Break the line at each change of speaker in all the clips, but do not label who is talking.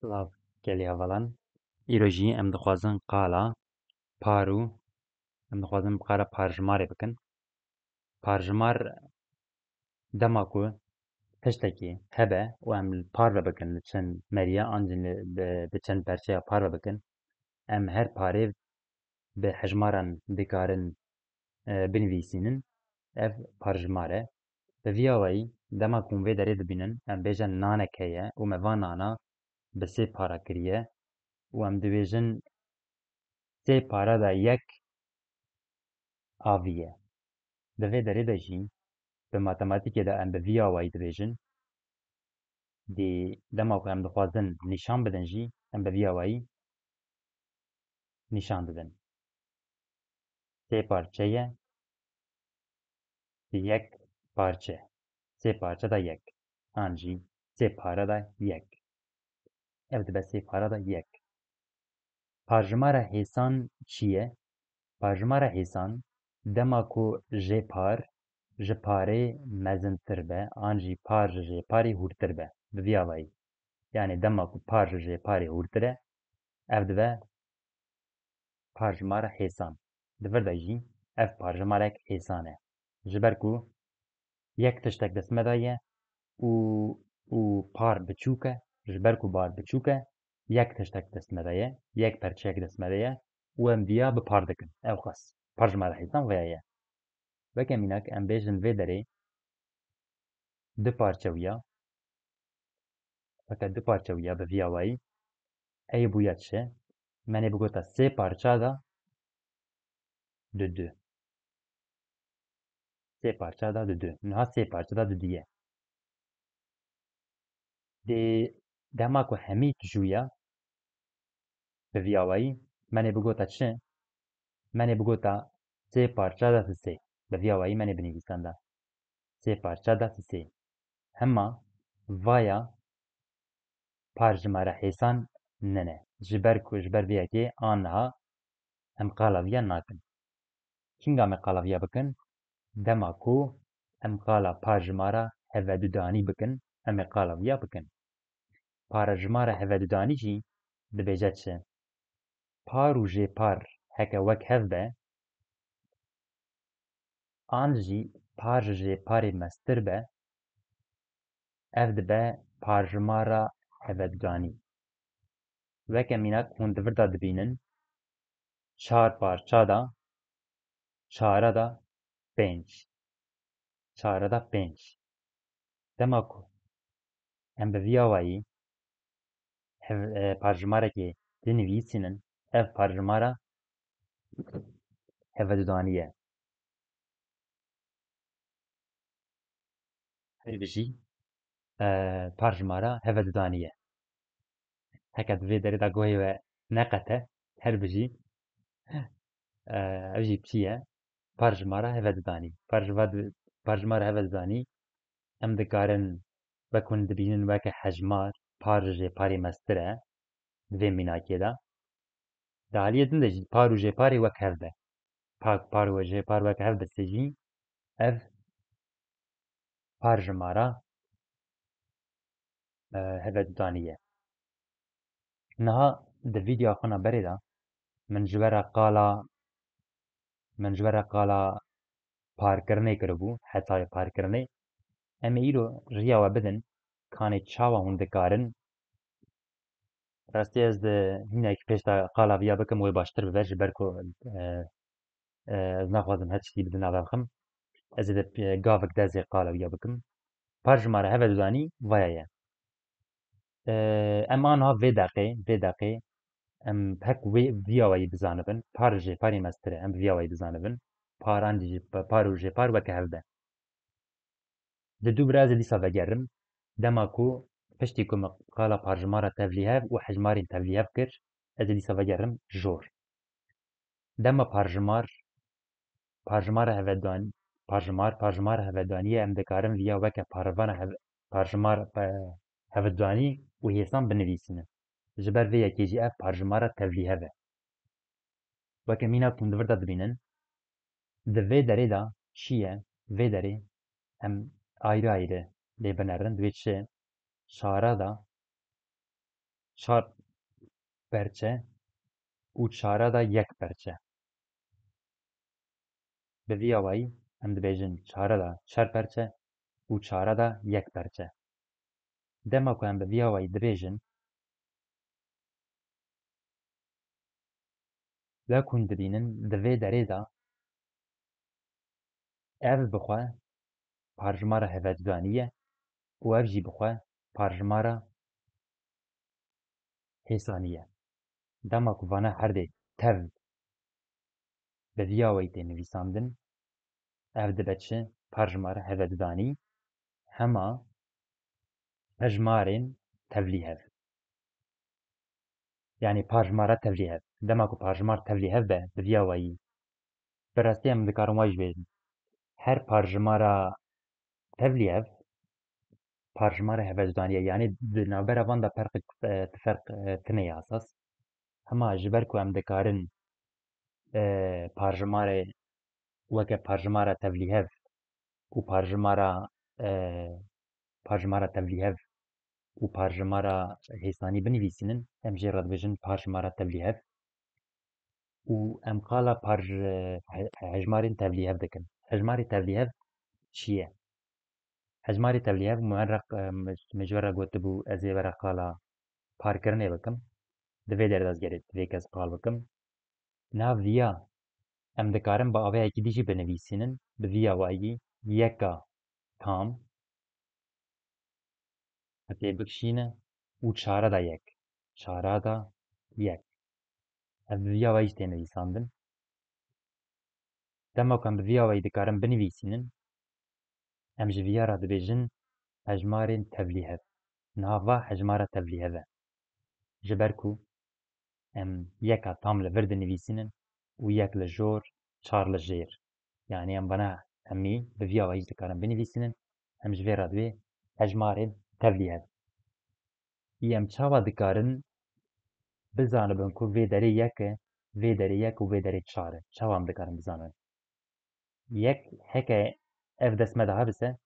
Silav gelê hevalan. Îro jî em dixwazin qala par û em dixwazin bi qala parjimarê bikin. Parjimar dema ku tiştekî hebe û em li par ve bikin li çend meriya an jî bi çend berçeya par ve bikin. Em her parê bi hejmaran dikarin binivîsînin. Ev parjimar e. Bi vîya weyî dema ku vê derê dibînin em bêjin nanek heye û me van nana bi sê para kiriye û em dibêjin sê para da yek avî ye. Di vê derê de jî bi matematîkê de em bi vîya weyî dibêjin dê dema ku em dixwazin nîşan bidin jî em bi vîya weyî nîşan didin. Sê parçe ye yek parçe. Sê parçe da yek. An jî sê para da yek. Ev dibe sê para da yek. Parjimara hêsan çi ye? Parjimara hêsan dema ku jê par ji parê mezintir be an jî par ji jêparê hûrtir be. Bi vîya weyî. Yani dema ku par ji jêparê hûrtir e ev dibe parjimara hêsan. Di vir de jî ev parjimarek hêsan e. Ji ber ku yek tiştek dest me daye û par biçûk e. Ji ber ku par biçûk e yek tiştek dest me daye. Yek perçeyek dest me daye û em vîya bi par dikin. Ew xas. Parjimara hêsan veya ye. Weke mînak em bêjin vê derê du parçe wiya weke du parçe wiya bi vîya weyî eyê bûya çi? Menê bigota sê parça da di du. Sê parça da di du. Niha sê parça da di du ye. Dê dema ku hemî tijûya bi vîya weyî menê bigota çi? Menê bigota sê parça da sê. Bi vîya weyî menê binivîsan da. Sê parça da sê. Hema vaya parjimara hêsan nene. Ji ber ku ji ber vê yekê an niha em qala vîya nakin. Kînga me qala vîya bikin? Dema ku em qala parjimara hevedudanî bikin em ê qala vîya bikin. Parjimara hevedudanî jî dibêje çi? Par û jêpar heke wek hev be an jî par ji jêparê meztir be ev dibe parjimara hevedudanî. Weke mînak hûn di vir de dibînin çar parça da çara da pênc. Çara da pênc. Dema ku em bi vîya weyî parjimarekê dinivîsînin ev parjimara hevedudanî ye. Her bijî parjimara hevedudanî ye. Heke di vê derê de guhê we neqete her bijî ev jî çi ye? Parjimara hevedudanî. Parjimara hevedudanî em dikarin wek hûn dibînin weke hejmar par ji jêparê meztir e di vê mînakê de. Di aliyê din de jî par û jêparê wek hev be. Par û jêpar wek hev bise jî ev parjimara hevedudanî ye. Niha di vîdyoya xwe na berê de min ji we re qala parkirinê kiribû, hetayê parkirinê. Em ê îro rêya we bidin kanê çawa hûn dikarin. Rastî ez hinekî pêş de qala vîya bikim wê baştir bibe ji ber ku ez naxwazim her tiştî bi nava bixim. Ez ê de gavek de zê qala vîya bikim. Parjimara hevedudanî vaya ye. Em aniha vê deqê em hek vîya weyî bizanibin. Par ji jêparê meztir e em bi vîya weyî bizanibin. Paran jî par û jêpar weke hev be. Di dû bir ez ê dîsa vegerim dema ku piştî ku me qala parjimara tevlîhev û hejmarên tevlîhev kir ez ê dîsa vegerim jor. Dema parjimara hevedudaniyê em dikarin vîya weke parjimara hevedudanî û hêsan binivîsînin. Ji ber vê yekê jî ev parjimara tevlîhev e. Weke mînak hûn di vir de dibînin di vê derê de çi ye? Vê derê em ayrı ayrı lê binerin divê çi? Çara da çar perçe û çara da yek perçe. Bi vî awayî em dibêjin çara da çar perçe û çara da yek perçe. Dema ku em bi vî awayî dibêjin wek hûn dibînin di vê derê de ev bixwe parjimara hevecdanî ye û ev jî bixwe parjimara hêsanî ye. Dema ku vana herdê tev bi vî awayî tê nivîsandin, ev dibe çi? Parjimara hevecdanî hema hejmarên tevlîhev. Yani parjimara tevlîhev. Dema ku parjimar tevlîhev be bi vî awayî bi rastî em dikarin wa jî bêjin. Her parjimara tevlîhev parjimara hevecdanî ye. Yani di navbera van de ferq tune ye esas. Hema ji ber ku em dikarin parjimarê weke parjimara tevlîhev û parjimara tevlîhev û parjimara hêsanî binivîsînin, em jê re dibêjin parjimara tevlîhev û em qala hejmarên tevlîhev dikin. Hejmarê tevlîhev çi ye? Hejmarê tevlîhev min ji we re gotibû ez ê were qala parkirinê bikim. Di vê deredezgerê vê kes qal bikim. Nav vîya em dikarin bi avayekî dî jî binivîsînin. Bi vî awayî yeka tam tê bikişîne û çara da yek. Çara da yek. Ev bi vî awayî jî tê nivîsandin. Dema ku em bi vî awayî dikarin binivîsînin, em ji vîya re dibêjin hejmarên tevlîhev. Nava hejmara tevlîhev e. Ji ber ku em yeka tam li vir dinivîsînin û yek li jor, çar li jêr. Yani em vana hemî bi vî awayî jî dikarin binivîsînin, em ji vê re divê hejmarên tevlîhev. Em çawa dikarin bizanibin ku vê derê yek e, vê derê yek û vê derê çar e. Çawa em dikarin bizanibin? Yek heke ev dest me de hebise,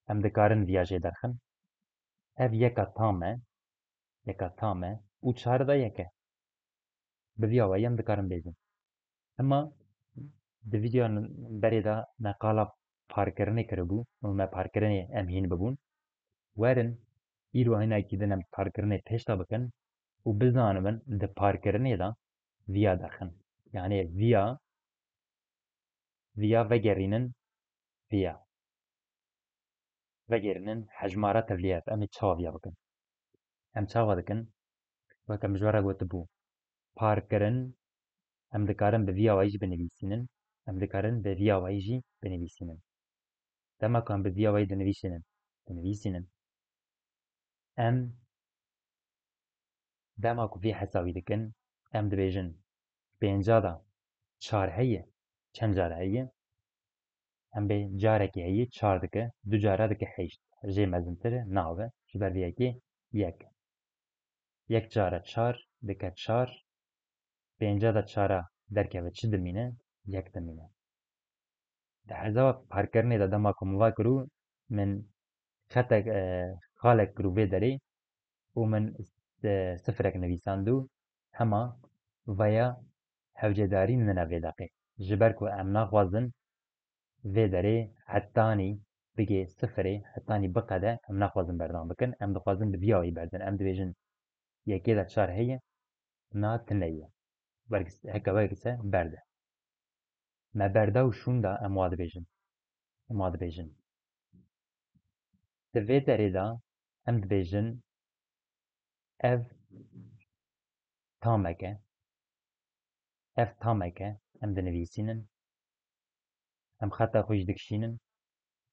em dikarin vîya jê derxin. Ev yeka tam e, yeka tam e û çar da yek e. Bi vî awayî em dikarin bêjin. Hema di vîdyoya berê de me qala parkirinê kiribû û me parkirinê em hîn bibûn. Werin îro hinekî din em parkirinê pêşta bikin û bizanibin di parkirinê de vîya derxin. Yani vîya vegerînin vîya. Vegerînin hejmara tevlîhev. Em ê çawa vîya bikin? Em çawa dikin? Wek em ji we re gotibû parkirin em dikarin bi vî awayî jî binivîsînin. Em dikarin bi vî awayî jî binivîsînin. Dema ku em bi vî awayî dinivîsînin. Em dema ku vê hesabî dikin, em dibêjin pênca da çar heye, çend car heye? Em bê carekê heye çar dike, du cara dike heşt. Jê mezintir e nabe, ji ber vê yekê yek. Yek cara çar dike çar, pênca da çara derkeve çi dimîne? Yek dimîne. Di hesaba parkirinê de dema ku min va kirû, min xalek kirû vê derê û min sifirek nivîsandû hema vaya hewcedarî min e vê deqê. Ji ber ku em naxwazin vê derê hetanî bigê sifirê, hetanî biqede em naxwazin berdam bikin. Em dixwazin bi vî awayî berdin. Em dibêjin yekê de çar heye, na tune ye. Heke wergise berde. Me berda û şûn da em wa dibêjin. Di vê derê de em dibêjin ev tamek e. Ev tamek e. Em dinivîsînin. Em xeta xwe jî dikişînin.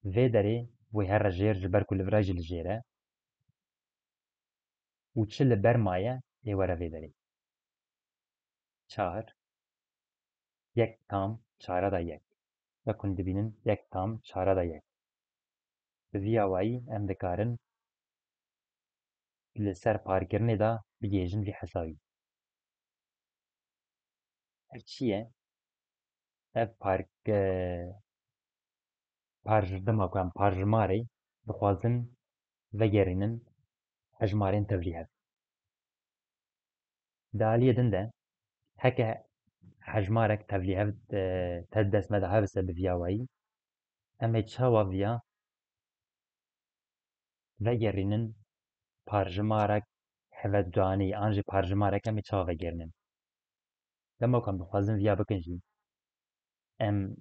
Vê derê wê here jêr ji ber ku li vir e jî li jêr e. Û çi li ber maye ê were vê derê. Çar, yek tam, çara da yek. Wek hûn dibînin yek tam, çara da yek. Bi vî awayî em dikarin li ser parkirinê de bigêjin vî hesabî. Ev çi ye? Ev dema ku em parjimarê dixwazin vegerînin hejmarên tevlîhev. Di aliyê din de heke hejmarek tevlî hev te dest me de hevise bi vîya wayî, em ê çawa vîya vegerînin parjimarek heveddanî an jî parjimarek em ê çawa vegerînin. Dema ku em dixwazin vîya bikin jî, em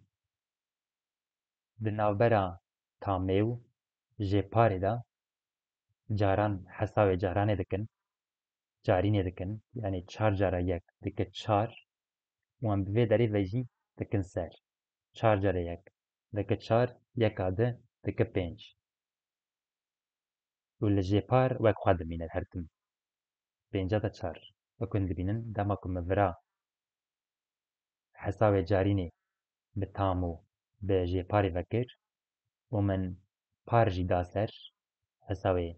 di navbera tamê û jêparê de caran hesabê caranê dikin, carînê dikin, yanî çar cara yek dike çar û em bi vê derê ve jî dikin ser. Çar cara yek dike çar, yeka di dike pênc. û li jêpar wek xwe dimîne her tim. Pênca de çar. Wek hûn dibînin dema ku min vira hesabê carînê bi tam û bi jêparê vekir û min par jî da ser hesabê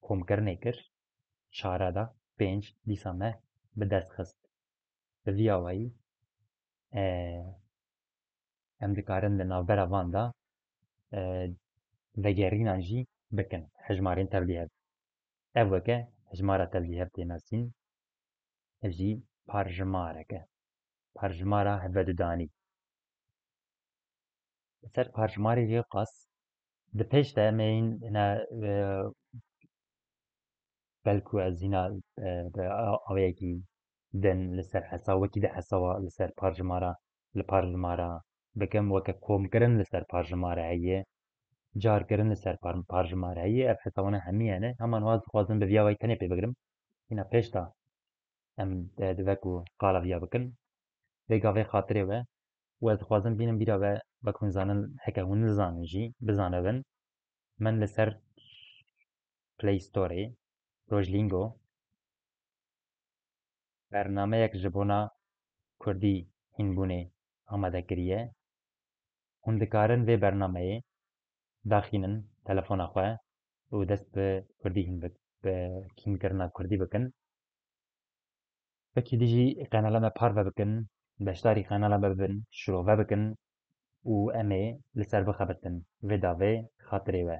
komkirinê kir, çara da pênc dîsa me bi dest xist. Bi vîya wayî em dikarin li navbera van de vegerînan jî bikin hejmarên tevlî hev. Ev weke hejmara tevlî hev tê nasîn, ev jî parjimarek e. Parjimara hevedûdanî. Li ser parjimarê jê qas di pêş de em ê hîne belkû ez hîna awayekî din li ser hesa wekî di hesaba li ser parjimara li parjimara bikim weke komkirin li ser parjimara heye, carkirin li ser parjimara heye, ev hesa wan hemî hene. Heman waz dixwazim bi vîya wayî tenê pê bigirim. Hîna pêş de em dibe ku qala vîya bikin. Vê gavê xatirê we û ez dixwazim bînim bîra we wek hûn zanin heke hûn nizanin jî bizanibin. Min li ser Play Storê Rojlîngo bernameyek ji bona Kurdî hînbûnê amade kiriye. Hûn dikarin vê bernameyê daxînin telefona xwe û dest bi Kurdî bi hînkirina Kurdî bikin. Wekî dijî qenala me par vebikin, beşdarî qenala me bibin, şîrove bikin û em ê li ser bixebitin vê davê xatirê we.